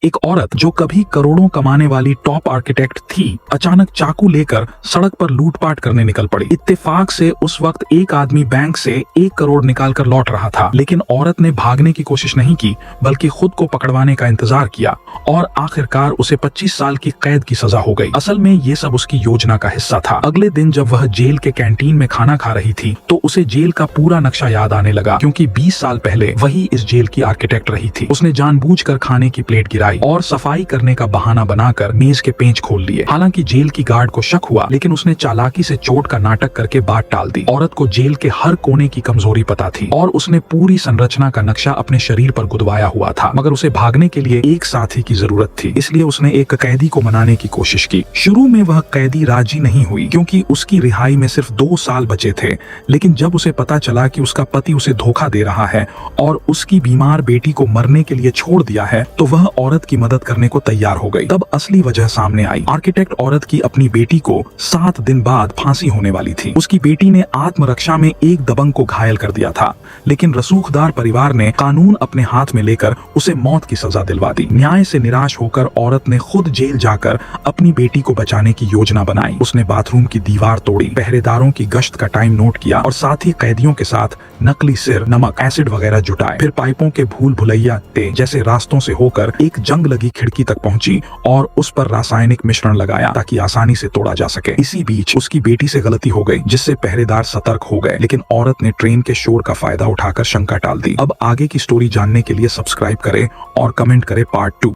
एक औरत जो कभी करोड़ों कमाने वाली टॉप आर्किटेक्ट थी, अचानक चाकू लेकर सड़क पर लूटपाट करने निकल पड़ी। इत्तेफाक से उस वक्त एक आदमी बैंक से 1 करोड़ निकालकर लौट रहा था, लेकिन औरत ने भागने की कोशिश नहीं की, बल्कि खुद को पकड़वाने का इंतजार किया और आखिरकार उसे 25 साल की कैद की सजा हो गई। असल में ये सब उसकी योजना का हिस्सा था। अगले दिन जब वह जेल के कैंटीन में खाना खा रही थी, तो उसे जेल का पूरा नक्शा याद आने लगा, क्योंकि 20 साल पहले वही इस जेल की आर्किटेक्ट रही थी। उसने जानबूझकर खाने की प्लेट गिराई और सफाई करने का बहाना बनाकर मेज के पेंच खोल लिए। हालांकि जेल की गार्ड को शक हुआ, लेकिन उसने चालाकी से चोट का नाटक करके बात टाल दी। औरत को जेल के हर कोने की कमजोरी पता थी और उसने पूरी संरचना का नक्शा अपने शरीर पर गुदवाया हुआ था। मगर उसे भागने के लिए एक साथी की जरूरत थी, इसलिए उसने एक कैदी को मनाने की कोशिश की। शुरू में वह कैदी राजी नहीं हुई, क्योंकि उसकी रिहाई में सिर्फ 2 साल बचे थे। लेकिन जब उसे पता चला कि उसका पति उसे धोखा दे रहा है और उसकी बीमार बेटी को मरने के लिए छोड़ दिया है, तो वह औरत की मदद करने को तैयार हो गई। तब असली वजह सामने आई। आर्किटेक्ट औरत की अपनी बेटी को 7 दिन बाद फांसी होने वाली थी। उसकी बेटी ने आत्मरक्षा में एक दबंग को घायल कर दिया था, लेकिन रसूखदार परिवार ने कानून अपने हाथ में लेकर उसे मौत की सजा दिलवा दी। न्याय से निराश होकर औरत ने खुद जेल जाकर अपनी बेटी को बचाने की योजना बनाई। उसने बाथरूम की दीवार तोड़ी, पहरेदारों की गश्त का टाइम नोट किया और साथ ही कैदियों के साथ नकली सिर, नमक, एसिड वगैरह जुटाए। फिर पाइपों के भूल भुलैया जैसे रास्तों से होकर एक जंग लगी खिड़की तक पहुंची और उस पर रासायनिक मिश्रण लगाया ताकि आसानी से तोड़ा जा सके। इसी बीच उसकी बेटी से गलती हो गई, जिससे पहरेदार सतर्क हो गए, लेकिन औरत ने ट्रेन के शोर का फायदा उठाकर शंका टाल दी। अब आगे की स्टोरी जानने के लिए सब्सक्राइब करें और कमेंट करें पार्ट 2।